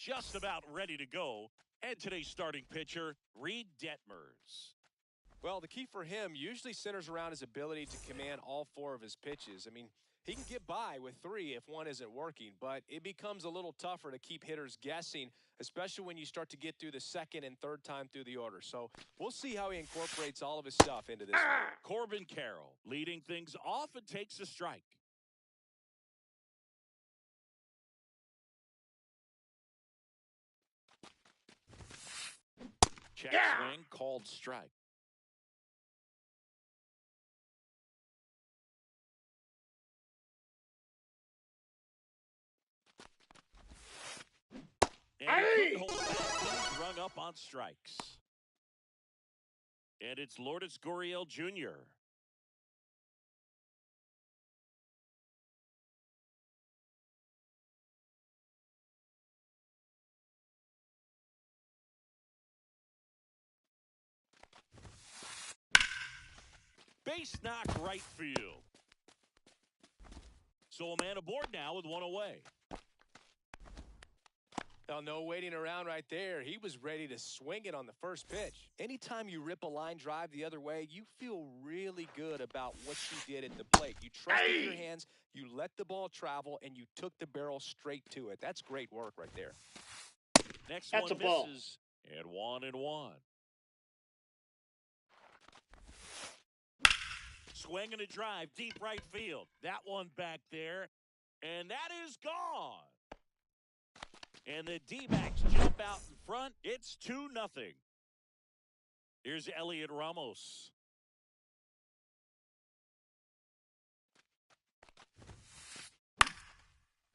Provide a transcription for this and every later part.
just about ready to go. And today's starting pitcher, Reed Detmers. Well, the key for him usually centers around his ability to command all four of his pitches. I mean, he can get by with three if one isn't working, but it becomes a little tougher to keep hitters guessing, especially when you start to get through the second and third time through the order. So we'll see how he incorporates all of his stuff into this one. Corbin Carroll leading things off and takes a strike. Check swing, called strike. And he couldn't hold that. He's rung up on strikes. And it's Lourdes Gurriel Jr. Base knock right field. So a man aboard now with one away. Now, no waiting around right there. He was ready to swing it on the first pitch. Anytime you rip a line drive the other way, you feel really good about what you did at the plate. You trusted your hands, you let the ball travel, and you took the barrel straight to it. That's great work right there. Next That's one a ball. misses. And 1-1. Swing and a drive, deep right field. That one back there, and that is gone. And the D-backs jump out in front. It's 2-0. Here's Elliot Ramos.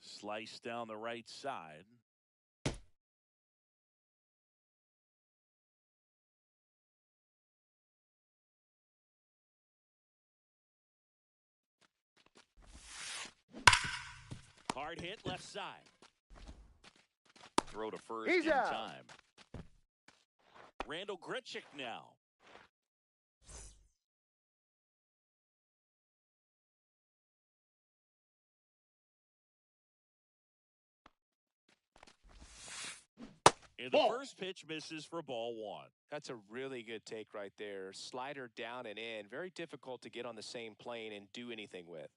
Slice down the right side. Hard hit left side. Throw to first He's in out. time. Randall Grichuk now. And the Ball. first pitch misses for ball one. That's a really good take right there. Slider down and in. Very difficult to get on the same plane and do anything with.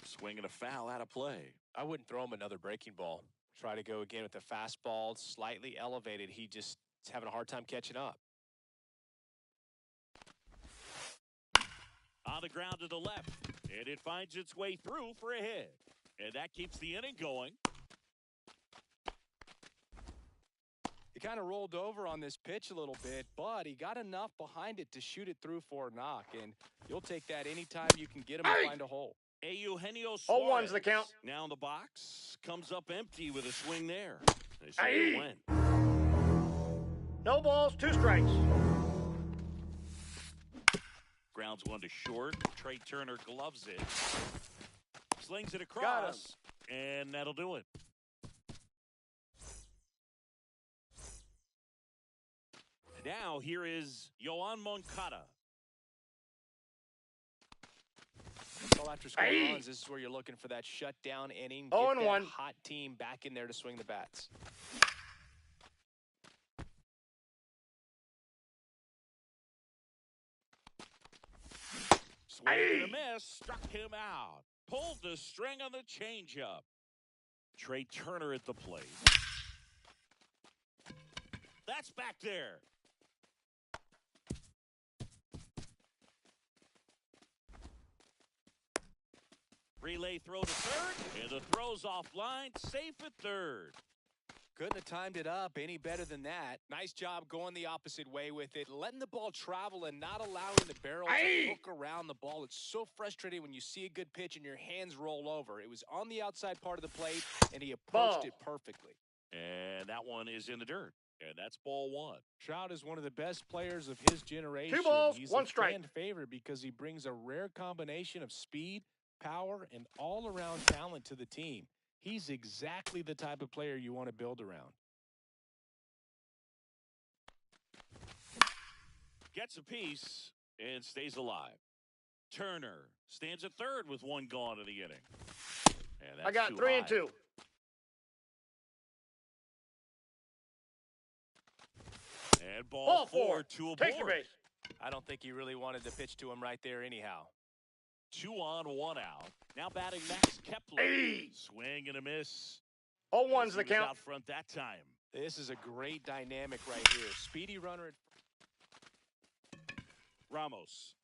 Swing and a foul out of play. I wouldn't throw him another breaking ball. Try to go again with the fastball, slightly elevated. He just is having a hard time catching up. On the ground to the left. And it finds its way through for a hit. And that keeps the inning going. He kind of rolled over on this pitch a little bit, but he got enough behind it to shoot it through for a knock. And you'll take that anytime you can get him to find a hole. Eugenio Suarez. 0-1's the count. Now in the box. Comes up empty with a swing there. They say win. No balls, 2 strikes. Grounds one to short. Trey Turner gloves it. Slings it Got across. And that'll do it. Now here is Yoan Moncada. Well, after scoring runs, this is where you're looking for that shutdown inning. Get 0-1. that hot team back in there to swing the bats. Swing and a miss. Struck him out. Pulled the string on the changeup. Trey Turner at the plate. That's back there. Relay throw to third, and the throw's offline, safe at third. Couldn't have timed it up any better than that. Nice job going the opposite way with it, letting the ball travel and not allowing the barrel to hook around the ball. It's so frustrating when you see a good pitch and your hands roll over. It was on the outside part of the plate, and he approached it perfectly. And that one is in the dirt, and that's ball one. Trout is one of the best players of his generation. 2 balls, He's 1 a strike. fan favorite because he brings a rare combination of speed, power, and all-around talent to the team. He's exactly the type of player you want to build around. Gets a piece and stays alive. Turner stands at third with one gone in the inning. And that's I got too 3 high. and 2. And ball 4 to a Take your board. base. I don't think he really wanted to pitch to him right there anyhow. 2 on, 1 out. Now batting Max Kepler. Hey. Swing and a miss. 0-1's As the he was count. out front that time. This is a great dynamic right here. Speedy runner. Ramos.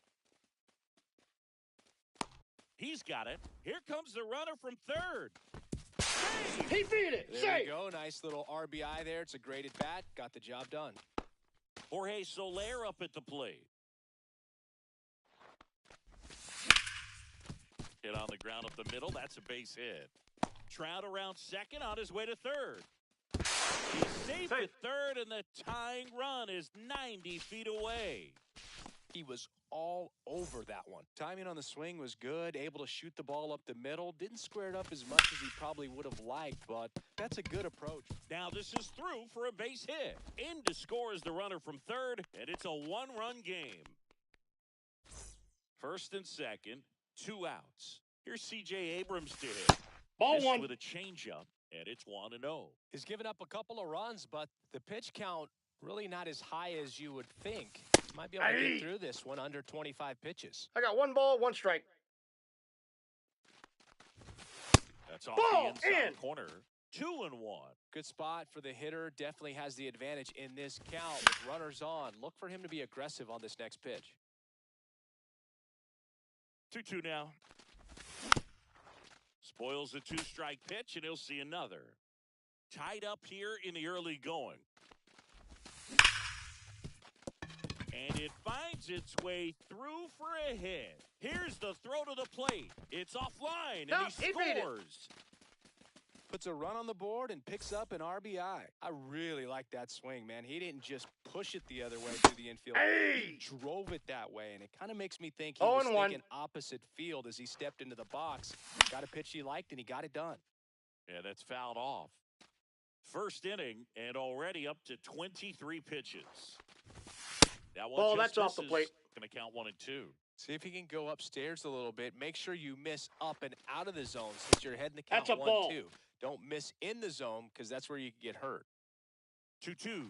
He's got it. Here comes the runner from third. Save! He beat it. There Safe. we go. Nice little RBI there. It's a great at bat. Got the job done. Jorge Soler up at the plate. Hit on the ground up the middle. That's a base hit. Trout around second on his way to third. He's safe at third, and the tying run is 90 feet away. He was all over that one. Timing on the swing was good, able to shoot the ball up the middle. Didn't square it up as much as he probably would have liked, but that's a good approach. Now this is through for a base hit. In to score is the runner from third, and it's a one-run game. First and second, 2 outs. Here's C.J. Abrams to hit. Ball This 1. with a changeup, and it's 1-0. He's given up a couple of runs, but the pitch count really not as high as you would think. Might be able to get through this one under 25 pitches. I got 1 ball, 1 strike. That's off Ball the inside in. corner. 2-1. Good spot for the hitter. Definitely has the advantage in this count with runners on. Look for him to be aggressive on this next pitch. 2-2 now. Spoils the 2-strike pitch, and he'll see another. Tied up here in the early going. And it finds its way through for a hit. Here's the throw to the plate. It's offline, and No, he he beat it. scores. Puts a run on the board and picks up an RBI. I really like that swing, man. He didn't just push it the other way through the infield. Hey. He drove it that way, and it kind of makes me think he was 0-1. thinking opposite field as he stepped into the box. Got a pitch he liked, and he got it done. Yeah, that's fouled off. First inning, and already up to 23 pitches. That one Ball, just that's off the misses. plate. Going to count 1 and 2. See if he can go upstairs a little bit. Make sure you miss up and out of the zone since you're heading to count That's a 1-2. ball. Don't miss in the zone because that's where you can get hurt. 2-2.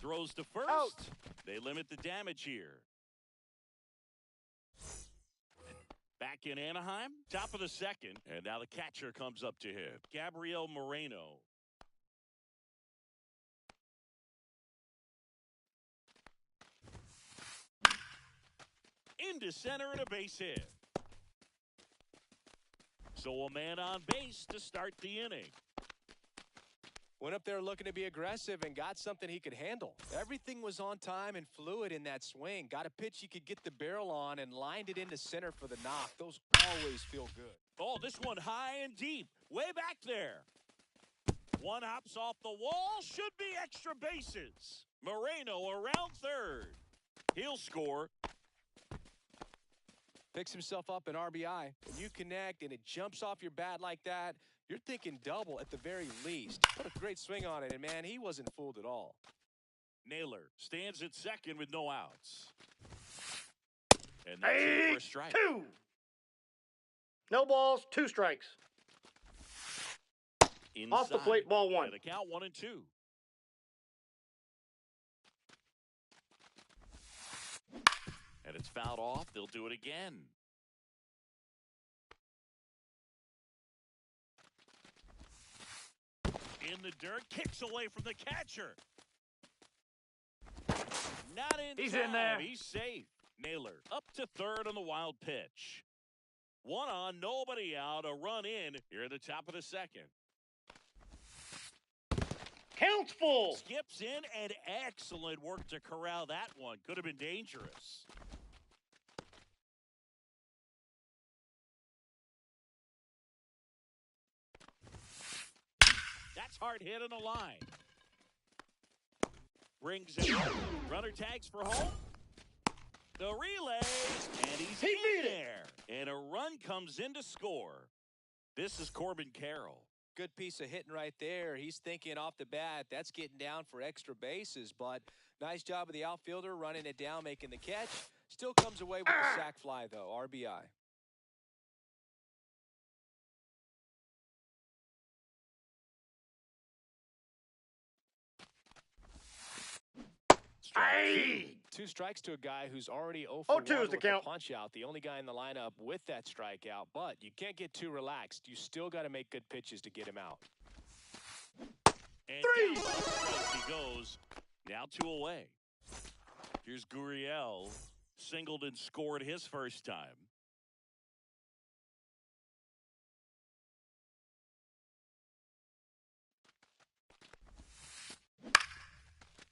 Throws to first. Out. They limit the damage here. Back in Anaheim, top of the second, and now the catcher comes up to him. Gabriel Moreno. Into center and a base hit. So a man on base to start the inning. Went up there looking to be aggressive and got something he could handle. Everything was on time and fluid in that swing. Got a pitch he could get the barrel on and lined it into center for the knock. Those always feel good. Oh, this one high and deep. Way back there. One hops off the wall. Should be extra bases. Moreno around third. He'll score. Picks himself up an RBI. When you connect and it jumps off your bat like that, you're thinking double at the very least. What a great swing on it, and man, he wasn't fooled at all. Naylor stands at second with no outs. And that's it for a strike. 2. No balls, 2 strikes. Inside. Off the plate, ball 1. And a count 1 and 2. And it's fouled off. They'll do it again. In the dirt, kicks away from the catcher. Not in He's time. in there. He's safe. Naylor up to third on the wild pitch. 1 on, nobody out. A run in here at the top of the second. Counts full. Skips in, and excellent work to corral that one. Could have been dangerous. That's hard hit on the line. Brings it in. Runner tags for home. The relay, and he's He in beat it. there. And a run comes in to score. This is Corbin Carroll. Good piece of hitting right there. He's thinking off the bat, that's getting down for extra bases, but nice job of the outfielder running it down, making the catch. Still comes away with the sac fly, though. RBI. Two strikes to a guy who's already 0 for 1 with the punch out. The only guy in the lineup with that strikeout, but you can't get too relaxed. You still got to make good pitches to get him out. And 3 strikes he goes. Now 2 away. Here's Gurriel. Singled and scored his first time.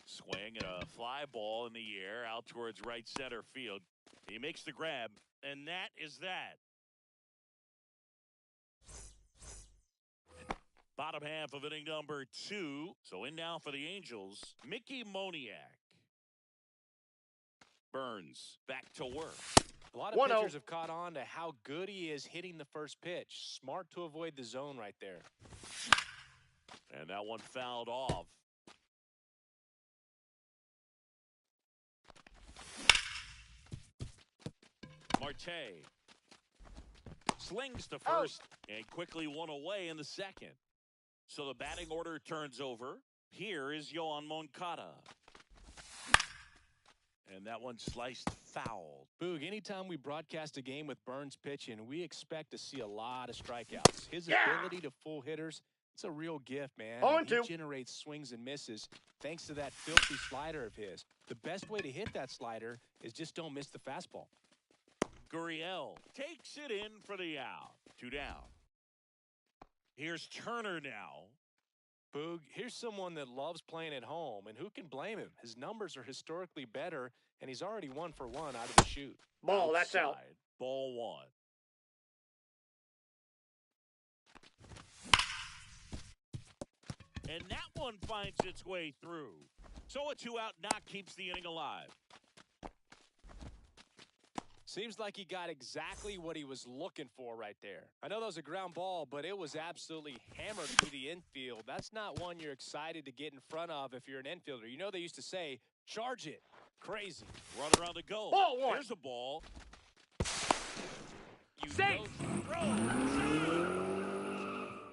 Swing and a fly ball in the air out towards right center field. He makes the grab, and that is that. Bottom half of inning number 2. So in now for the Angels, Mickey Moniak. Burns back to work. A lot of pitchers have caught on to how good he is hitting the first pitch. Smart to avoid the zone right there. And that one fouled off. Marte slings to first and quickly one away in the second. So the batting order turns over. Here is Yoan Moncada. And that one sliced foul. Boog, anytime we broadcast a game with Burns pitching, we expect to see a lot of strikeouts. His ability to fool hitters, it's a real gift, man. He generates swings and misses thanks to that filthy slider of his. The best way to hit that slider is just don't miss the fastball. Gurriel takes it in for the out. 2 down. Here's Turner now. Boog, here's someone that loves playing at home, and who can blame him? His numbers are historically better, and he's already 1 for 1 out of the chute. Ball, that's out. Ball 1. And that one finds its way through. So a 2-out knock keeps the inning alive. Seems like he got exactly what he was looking for right there. I know that was a ground ball, but it was absolutely hammered through the infield. That's not one you're excited to get in front of if you're an infielder. You know they used to say, charge it. Crazy. Run around the goal. Ball 1. There's a ball. Safe.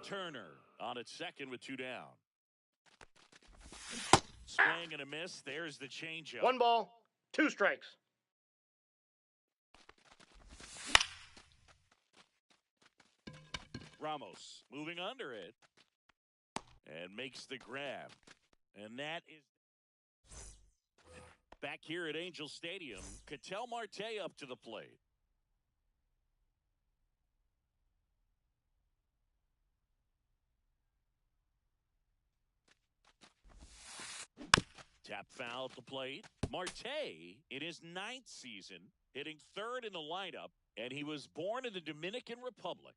Turner on at second with 2 down. Swing and a miss. There's the changeup. 1 ball, 2 strikes. Ramos moving under it and makes the grab. And that is back here at Angel Stadium. Ketel Marte up to the plate. Tap foul at the plate. Marte in his 9th season hitting 3rd in the lineup, and he was born in the Dominican Republic.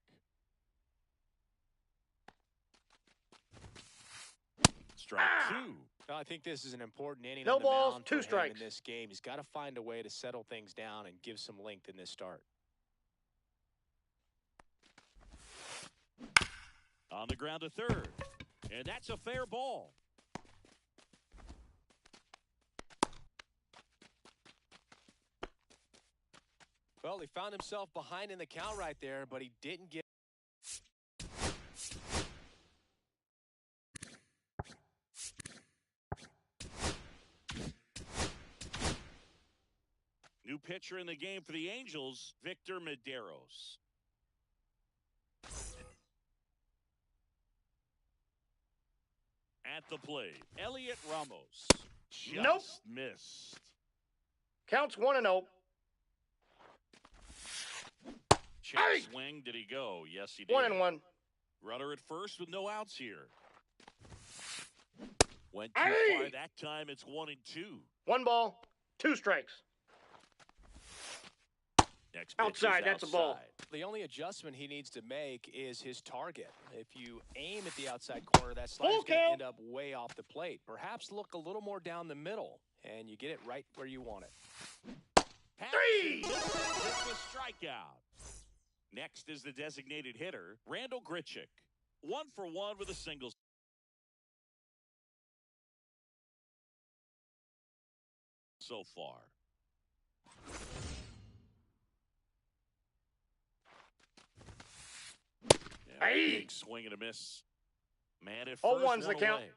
Strike 2. I think this is an important inning. No balls, 2 strikes in this game. He's got to find a way to settle things down and give some length in this start. On the ground to 3rd, and that's a fair ball. Well, he found himself behind in the count right there, but he didn't get. New pitcher in the game for the Angels, Victor Medeiros. At the plate, Elliot Ramos. Just missed. Counts 1-0. Check swing. Did he go? Yes, he did. 1-1. Runner at first with no outs here. Went too far that time. It's 1-2. 1 ball, 2 strikes. Next pitch outside, is that's a ball. The only adjustment he needs to make is his target. If you aim at the outside corner, that slider's going to end up way off the plate. Perhaps look a little more down the middle, and you get it right where you want it. 3. It's a strikeout. Next is the designated hitter, Randall Grichuk. 1 for 1 with a single. So far. And a big swing and a miss. Man at Oh, first, one's the one count. away.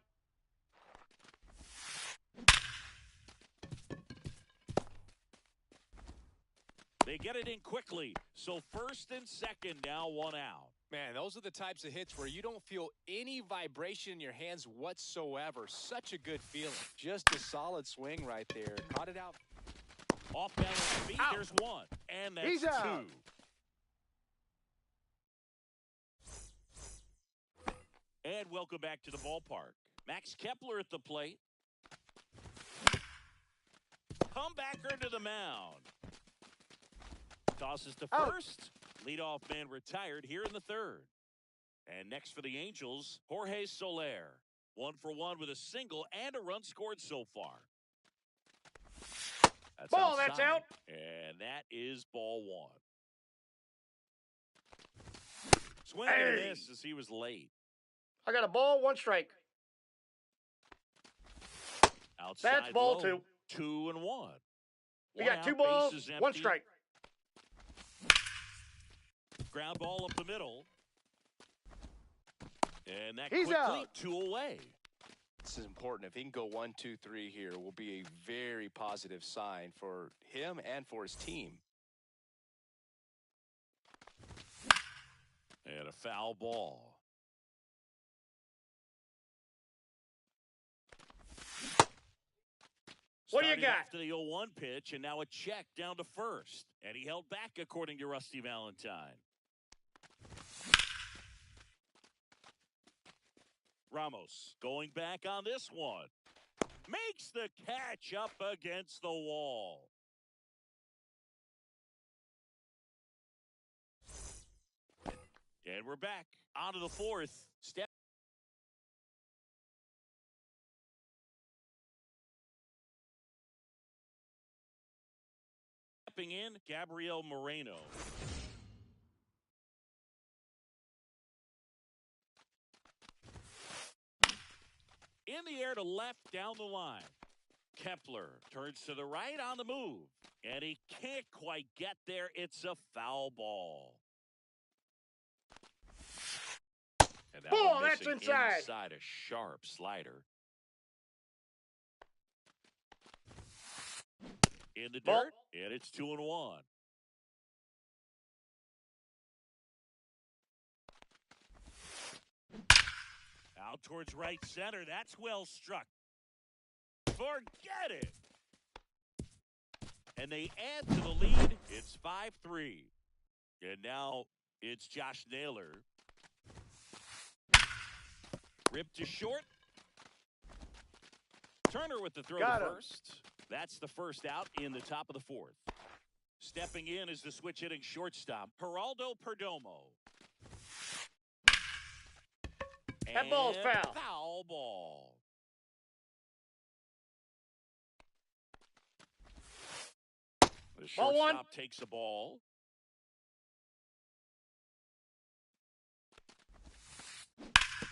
They get it in quickly. So first and second, now one out. Man, those are the types of hits where you don't feel any vibration in your hands whatsoever. Such a good feeling. Just a solid swing right there. Caught it out. Off balance feet, Out. there's one. And that's He's out. two. And welcome back to the ballpark. Max Kepler at the plate. Comebacker to the mound. Tosses to Out. first. Leadoff man retired here in the third. And next for the Angels, Jorge Soler. 1 for 1 with a single and a run scored so far. That's Ball, outside. that's out. And that is ball one. Swing and a miss as he was late. I got a ball, 1 strike. Outside That's ball low, 2. 2 and 1. We One got 2 out, balls, bases 1 empty. strike. Ground ball up the middle. And that He's quickly out. 2 away. This is important. If he can go 1, 2, 3 here, will be a very positive sign for him and for his team. And a foul ball. What do you Starting got? after the 0-1 pitch, and now a check down to first. And he held back, according to Rusty Valentine. Ramos going back on this one. Makes the catch up against the wall. And we're back onto the fourth. Stepping in, Gabriel Moreno. In the air to left, down the line. Kepler turns to the right on the move. And he can't quite get there. It's a foul ball. And that Ball, one that's missing inside. a sharp slider. In the Ball. dirt, and it's 2 and 1. Out towards right center. That's well struck. Forget it. And they add to the lead. It's 5-3. And now it's Josh Naylor. Ripped to short. Turner with the throw Got to him. first. That's the first out in the top of the fourth. Stepping in is the switch hitting shortstop, Geraldo Perdomo. That ball's And foul. Foul ball. The Ball one. shortstop takes the ball.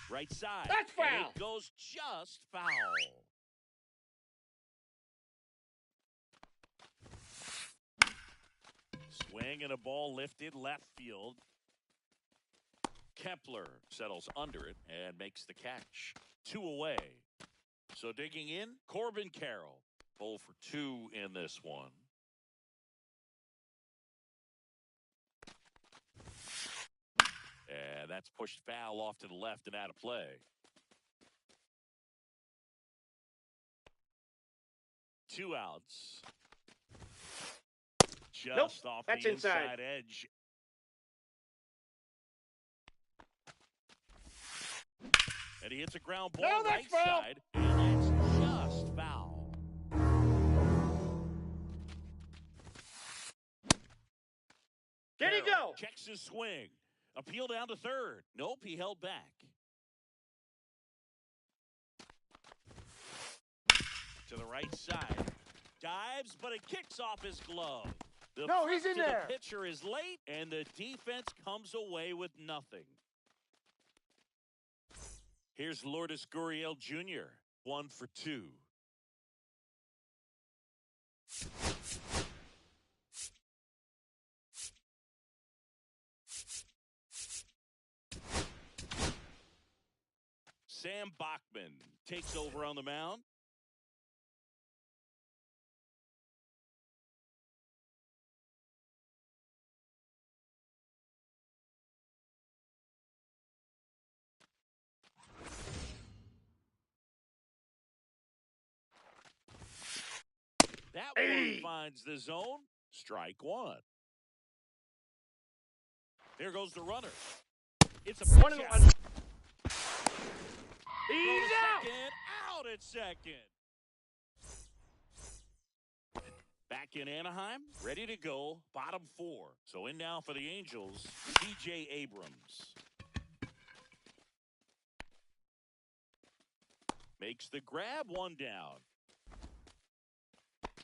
Right side. That's And foul. it goes just foul. Swing and a ball lifted left field. Kepler settles under it and makes the catch. 2 away. So digging in, Corbin Carroll. 0 for 2 in this one. And that's pushed foul off to the left and out of play. 2 outs. Just off that's the inside. edge. And he hits a ground ball No, that's right foul. side. And that's just foul. Did he Carroll go? checks his swing. Appeal down to third. Nope, he held back. To the right side. Dives, but it kicks off his glove. The No, he's flip in to there. The pitcher is late, and the defense comes away with nothing. Here's Lourdes Gurriel Jr., 1 for 2. Sam Bachman takes over on the mound. That one finds the zone. Strike one. There goes the runner. It's a pitch out. He's out. Out at second. Back in Anaheim, ready to go, bottom four. So in now for the Angels, DJ Abrams. Makes the grab, one down.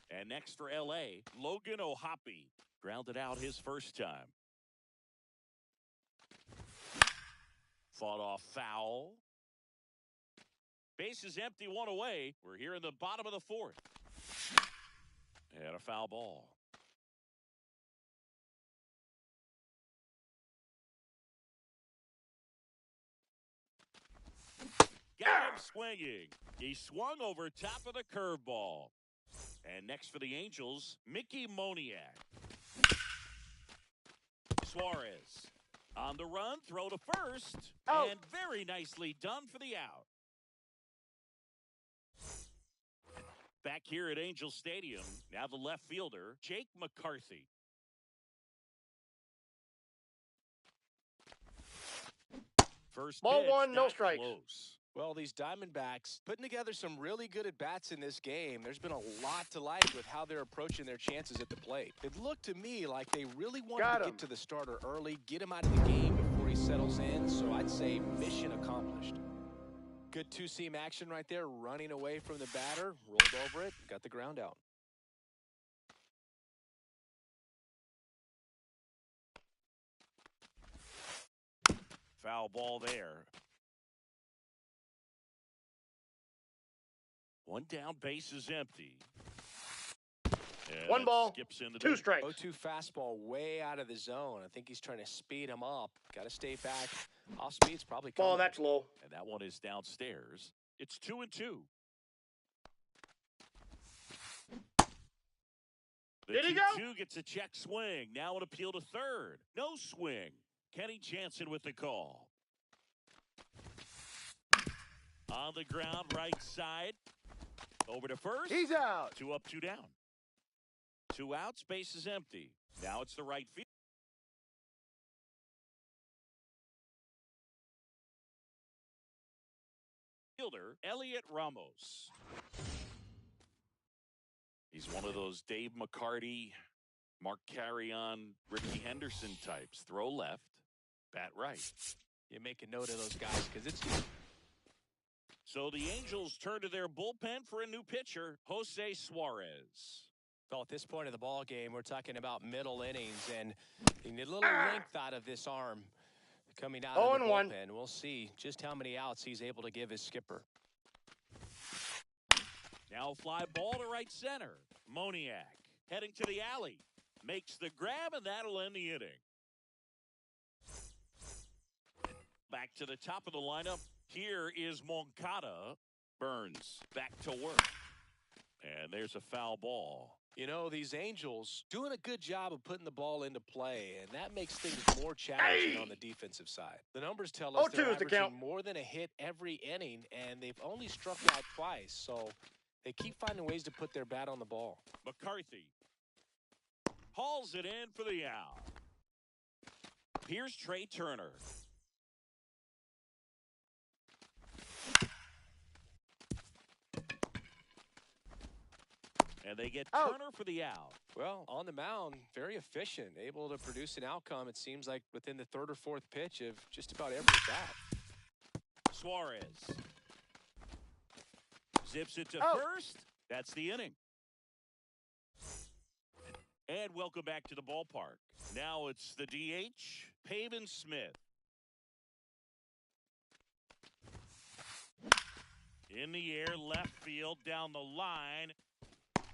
And next for L.A., Logan O'Hoppe. Grounded out his first time. Fought off foul. Base is empty, one away. We're here in the bottom of the fourth. And a foul ball. Got him swinging. He swung over top of the curveball. And next for the Angels, Mickey Moniak. Suarez on the run, throw to first. Oh. And very nicely done for the out. Back here at Angel Stadium, now the left fielder, Jake McCarthy. First Ball pitch, one, no not strikes. close. Well, these Diamondbacks putting together some really good at-bats in this game. There's been a lot to like with how they're approaching their chances at the plate. It looked to me like they really wanted to get to the starter early, get him out of the game before he settles in. So I'd say mission accomplished. Good two-seam action right there, running away from the batter, rolled over it, got the ground out. Foul ball there. One down, base is empty. And One ball, skips in the 2 strikes. 0-2 fastball way out of the zone. I think he's trying to speed him up. Got to stay back. Off speed's probably coming. Ball, that's low. And that one is downstairs. It's 2-2. The Did he go? 2-2 gets a check swing. Now an appeal to third. No swing. Kenny Jansen with the call. On the ground, right side. Over to first. He's out. 2 up, 2 down. 2 outs, base is empty. Now it's the right fielder, Elliot Ramos. He's one of those Dave McCarty, Mark Carrion, Ricky Henderson types. Throw left, bat right. You make a note of those guys because it's... So the Angels turn to their bullpen for a new pitcher, Jose Suarez. Well, at this point of the ball game, we're talking about middle innings, and you need a little length out of this arm coming out of the bullpen. We'll see just how many outs he's able to give his skipper. Now fly ball to right center. Moniak heading to the alley. Makes the grab, and that'll end the inning. Back to the top of the lineup. Here is Moncada. Burns back to work. And there's a foul ball. You know, these Angels doing a good job of putting the ball into play, and that makes things more challenging on the defensive side. The numbers tell us they're averaging more than a hit every inning, and they've only struck out twice, so they keep finding ways to put their bat on the ball. McCarthy hauls it in for the out. Here's Trey Turner. And they get Turner for the out. Well, on the mound, very efficient, able to produce an outcome, it seems like, within the third or fourth pitch of just about every bat. Suarez zips it to first. That's the inning. And welcome back to the ballpark. Now it's the DH, Pavin Smith. In the air, left field, down the line.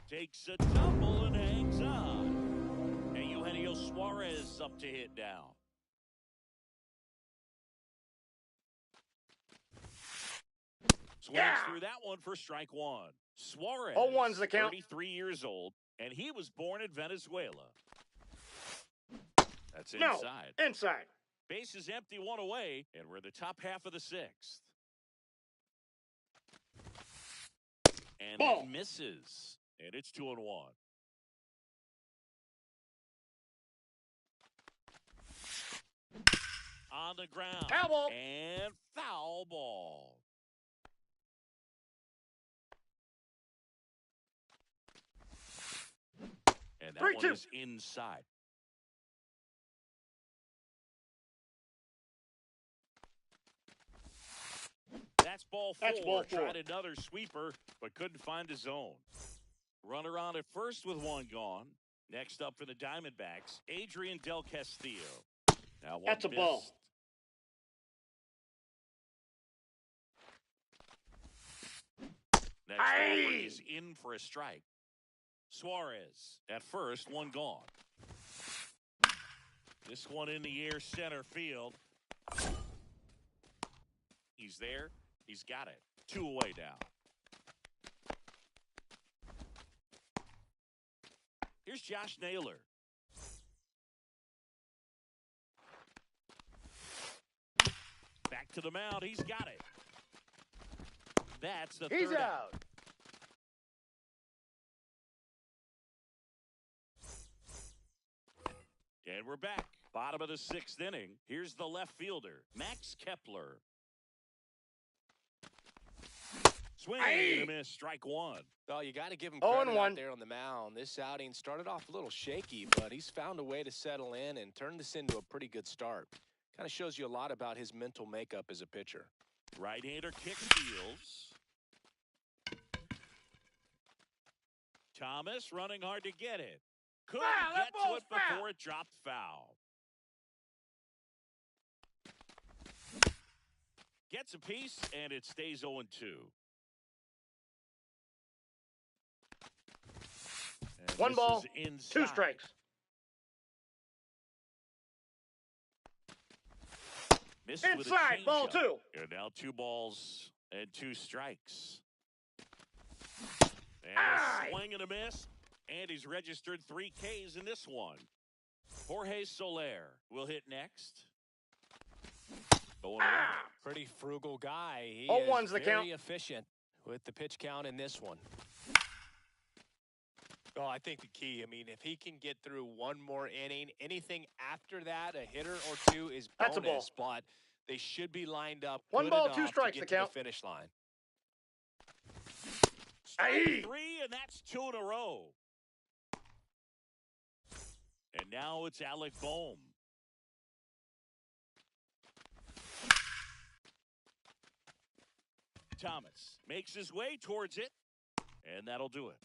Takes a tumble and hangs on. And Eugenio Suarez up to hit now. Swings through that one for strike one. Suarez, 0-1's the count. 33 years old, and he was born in Venezuela. That's No, inside. inside. Base is empty, one away, and we're in the top half of the sixth. And Ball. it misses, and it's 2-1. On the ground. Foul ball. And foul ball. And that 3-2. one is inside. That's ball four. That's ball four. Tried another sweeper, but couldn't find his zone. Runner on at first with one gone. Next up for the Diamondbacks, Adrian Del Castillo. Now one That's a missed. ball. Next over is in for a strike. Suarez at first, one gone. This one in the air, center field. He's there. He's got it. 2 away now. Here's Josh Naylor. Back to the mound. He's got it. That's the He's third out. And we're back. Bottom of the sixth inning. Here's the left fielder, Max Kepler. Swing and a miss, strike one. Well, you got to give him 0-1. credit out there on the mound. This outing started off a little shaky, but he's found a way to settle in and turn this into a pretty good start. Kind of shows you a lot about his mental makeup as a pitcher. Right-hander kick steals. Thomas running hard to get it. Couldn't Foul, that get to ball's it before foul. it dropped foul. Gets a piece, and it stays 0-2. And One this ball, is inside. 2 strikes. Missed with a Inside, ball changeup. 2. And now 2 balls and 2 strikes. And Aye. a swing and a miss. And he's registered 3 Ks in this one. Jorge Soler will hit next. Going Pretty frugal guy. He 0-1's is the very count. efficient with the pitch count in this one. Oh, I think the key, I mean, if he can get through one more inning, anything after that, a hitter or 2 is That's a bonus, but they should be lined up 1 good ball, enough 2 strikes to get the count. to the finish line. strike Aye. 3, and that's 2 in a row. And now it's Alec Bohm. Thomas makes his way towards it, and that'll do it.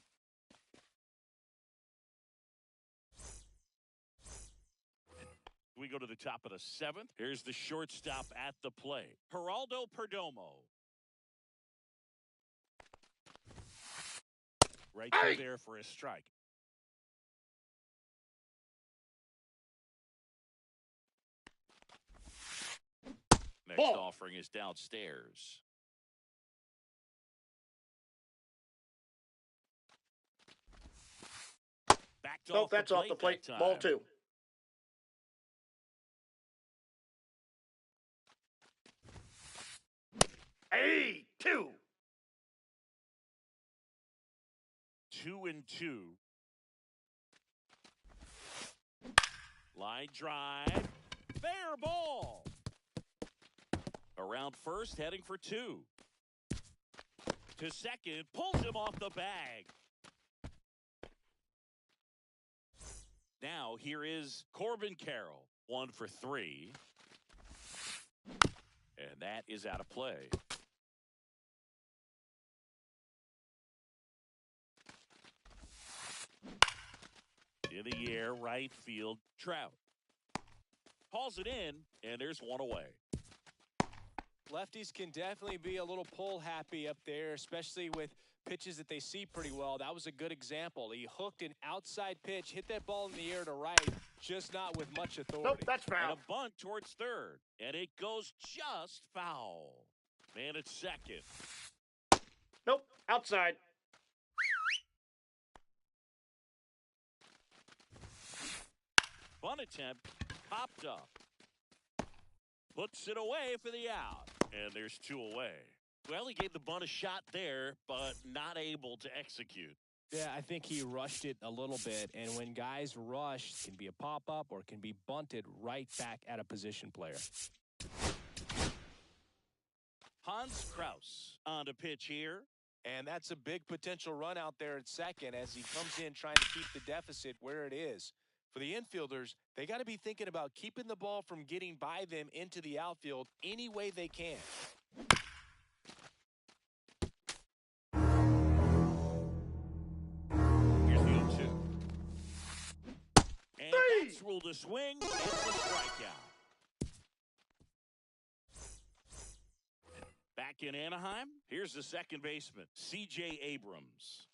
We go to the top of the 7th. Here's the shortstop at the plate, Geraldo Perdomo. Right through there for a strike. Next Ball. offering is downstairs. Backed Nope, off that's the off the plate. that Ball time. 2. Hey, 2. 2-2. Line drive. Fair ball. Around first, heading for 2. To second, pulls him off the bag. Now, here is Corbin Carroll. 1 for 3. And that is out of play. In the air, right field, Trout. Hauls it in, and there's 1 away. Lefties can definitely be a little pull happy up there, especially with pitches that they see pretty well. That was a good example. He hooked an outside pitch, hit that ball in the air to right, just not with much authority. Nope, that's And foul. a bunt towards third, and it goes just foul. Man at second. Nope. Outside. Bunt attempt. Popped up. Puts it away for the out. And there's 2 away. Well, he gave the bunt a shot there, but not able to execute. Yeah, I think he rushed it a little bit, and when guys rush, it can be a pop-up or it can be bunted right back at a position player. Hans Kraus on to pitch here. And that's a big potential run out there at second as he comes in trying to keep the deficit where it is. For the infielders, they got to be thinking about keeping the ball from getting by them into the outfield any way they can. Here's the 0-2. And that's ruled a swing. It's a strikeout. Back in Anaheim, here's the second baseman, C.J. Abrams.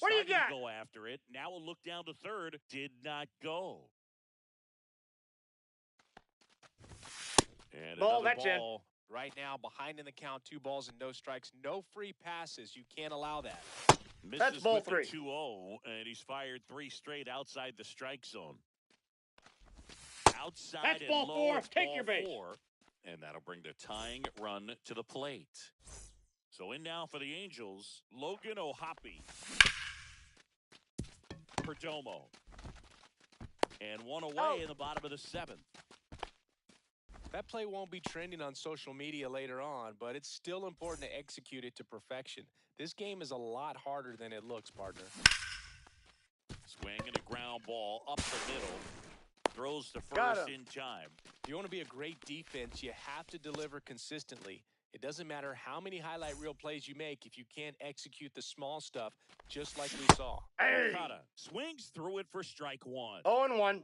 What do you Starting got? to go after it. Now a look down to third. Did not go. And Ball, another that's in. Ball right now behind in the count, 2 balls and no strikes, no free passes. You can't allow that. Misses That's ball with 3. a 2-0, and he's fired 3 straight outside the strike zone. Outside That's and ball low, 4. it's Take ball your base. 4, and that'll bring the tying run to the plate. So in now for the Angels, Logan O'Hoppe, Perdomo, and 1 away in the bottom of the 7th. That play won't be trending on social media later on, but it's still important to execute it to perfection. This game is a lot harder than it looks, partner. Swing and a ground ball up the middle. Throws to Got first him. in time. If you want to be a great defense, you have to deliver consistently. It doesn't matter how many highlight reel plays you make if you can't execute the small stuff, just like we saw. Hey. Okada swings through it for strike 1. 0-1.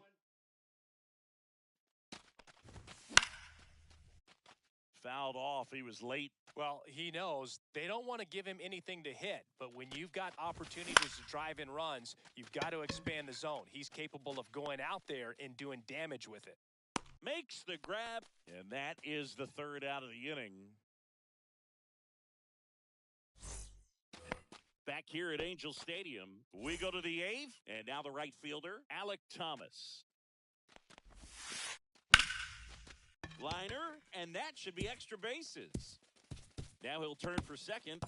Fouled off. He was late. Well, he knows they don't want to give him anything to hit, but when you've got opportunities to drive in runs, you've got to expand the zone. He's capable of going out there and doing damage with it. Makes the grab, and that is the 3rd out of the inning. Back here at Angel Stadium, we go to the 8th, and now the right fielder, Alec Thomas. Liner, and that should be extra bases. Now he'll turn for second.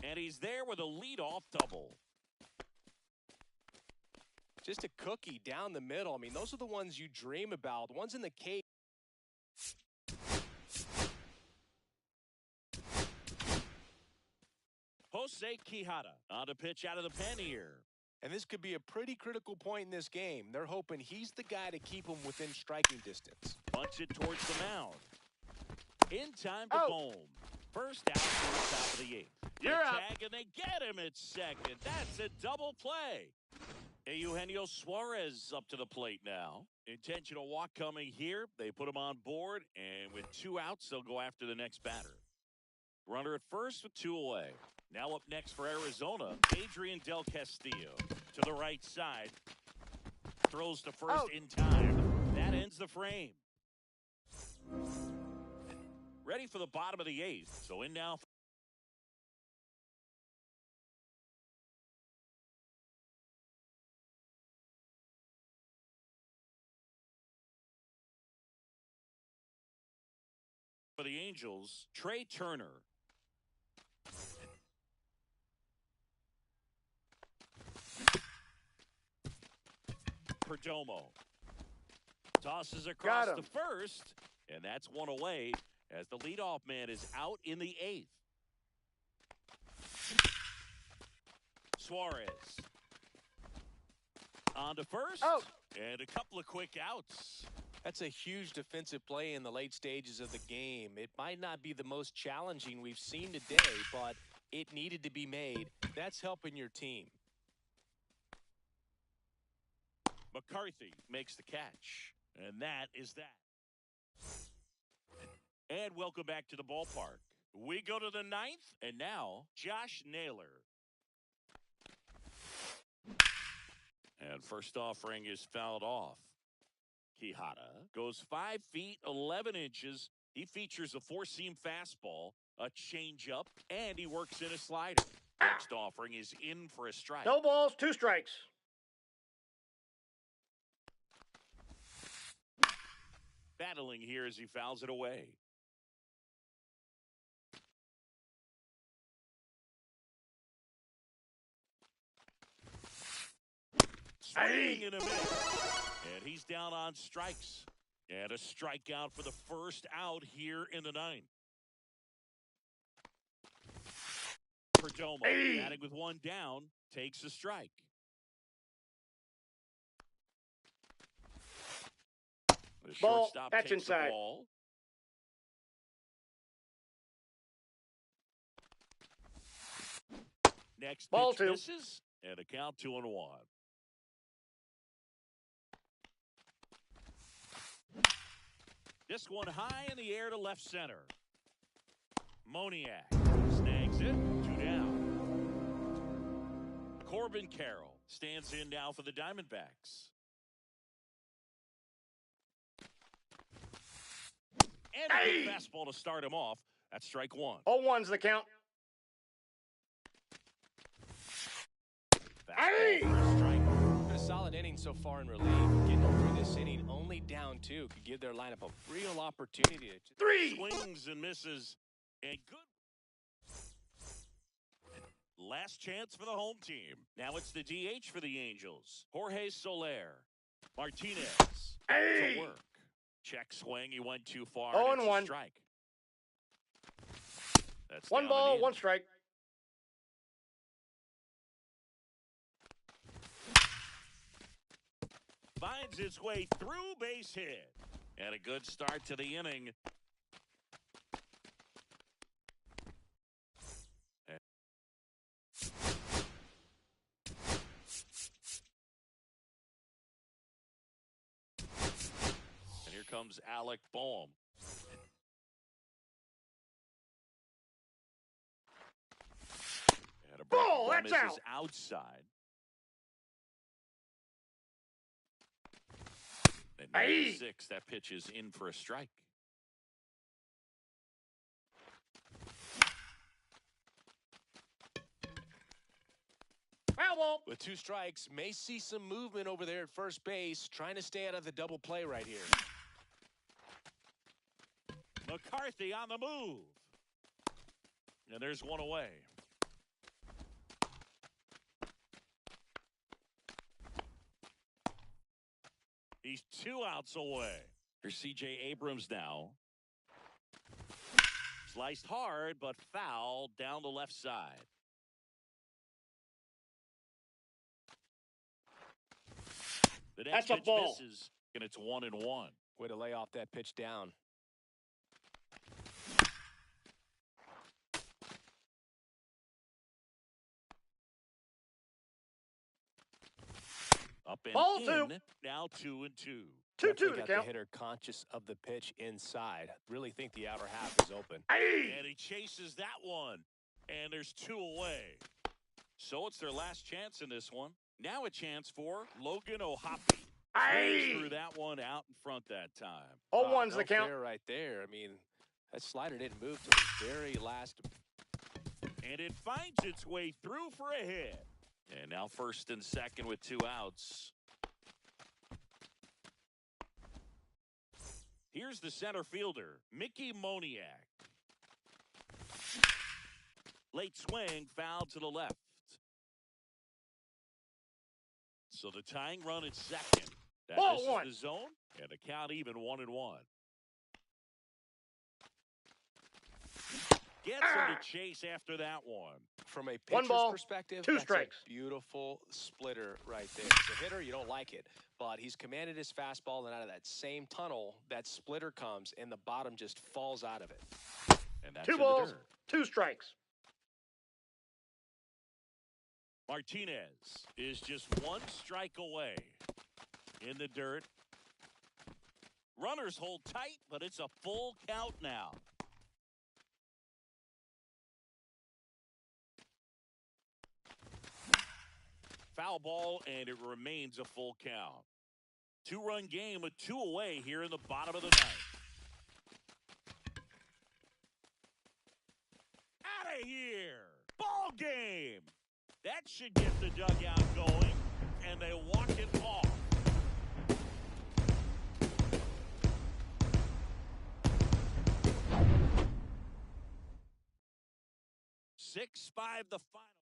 And he's there with a leadoff double. Just a cookie down the middle. I mean, those are the ones you dream about. The ones in the cage. Jose Quijada on to pitch out of the pen here. And this could be a pretty critical point in this game. They're hoping he's the guy to keep them within striking distance. Bunts it towards the mound. In time to boom. First out to the top of the 8th. You're The up. tag, and they get him at second. That's a double play. Eugenio Suarez up to the plate now. Intentional walk coming here. They put him on board, and with 2 outs, they'll go after the next batter. Runner at first with 2 away. Now up next for Arizona, Adrian Del Castillo. To the right side. Throws to first in time. That ends the frame. Ready for the bottom of the 8th. So in now for the Angels, Trey Turner. Perdomo tosses across the first, and that's 1 away as the leadoff man is out in the 8th. Suarez on to first, and a couple of quick outs. That's a huge defensive play in the late stages of the game. It might not be the most challenging we've seen today, but it needed to be made. That's helping your team. McCarthy makes the catch, and that is that. And welcome back to the ballpark. We go to the 9th, and now Josh Naylor. And first offering is fouled off. Quijada goes 5 feet 11 inches. He features a four-seam fastball, a changeup, and he works in a slider. Next offering is in for a strike. No balls, 2 strikes. Battling here as he fouls it away. Swing and a miss. And he's down on strikes. And a strikeout for the first out here in the ninth. Perdomo, batting with one down, takes a strike. The Ball, shortstop that's takes inside. the ball. Next Ball pitch 2. misses, and a count 2-1. This one high in the air to left center. Moniak snags it, 2 down. Corbin Carroll stands in now for the Diamondbacks. And a good fastball to start him off. That's strike 1. 0-1's the count. Fastball for a strike. A solid inning so far in relief. Getting them through this inning, only down 2 could give their lineup a real opportunity to 3. Swings and misses. And good. Last chance for the home team. Now it's the DH for the Angels. Jorge Soler. Martinez. To work. Check swing. He went too far. 0-1. It's a strike. That's 1 down ball, and in. 1 strike. Finds its way through, base hit. And a good start to the inning. And here comes Alec Boehm. And a Ball, breaking that's misses outside. At 96, that pitch is in for a strike. Foul ball. With 2 strikes, may see some movement over there at first base, trying to stay out of the double play right here. McCarthy on the move. And there's one away. He's 2 outs away. Here's C.J. Abrams now. Sliced hard, but foul down the left side. The next That's a pitch ball. misses, and it's 1-1. Way to lay off that pitch down. Up and Ball in. 2. Now 2-2. 2-2 to Got the count. hitter conscious of the pitch inside. Really think the outer half is open. And he chases that one. And there's 2 away. So it's their last chance in this one. Now a chance for Logan O'Hoppe. Swings through that one out in front that time. 0-1's No the count. fair right there. I mean, that slider didn't move to the very last. And it finds its way through for a hit. And now first and second with 2 outs. Here's the center fielder, Mickey Moniak. Late swing, foul to the left. So the tying run at second. That Ball misses 1. the zone, and the count even 1-1. Gets him to chase after that one. From a 1 pitcher's ball, perspective, 2 that's strikes. a beautiful splitter right there. As a hitter, you don't like it, but he's commanded his fastball, and out of that same tunnel, that splitter comes, and the bottom just falls out of it. And that's 2 in the balls, dirt. 2 strikes. Martinez is just 1 strike away. In the dirt. Runners hold tight, but it's a full count now. Foul ball, and it remains a full count. Two-run game with 2 away here in the bottom of the ninth. Out of here! Ball game! That should get the dugout going, and they walk it off. 6-5 the final.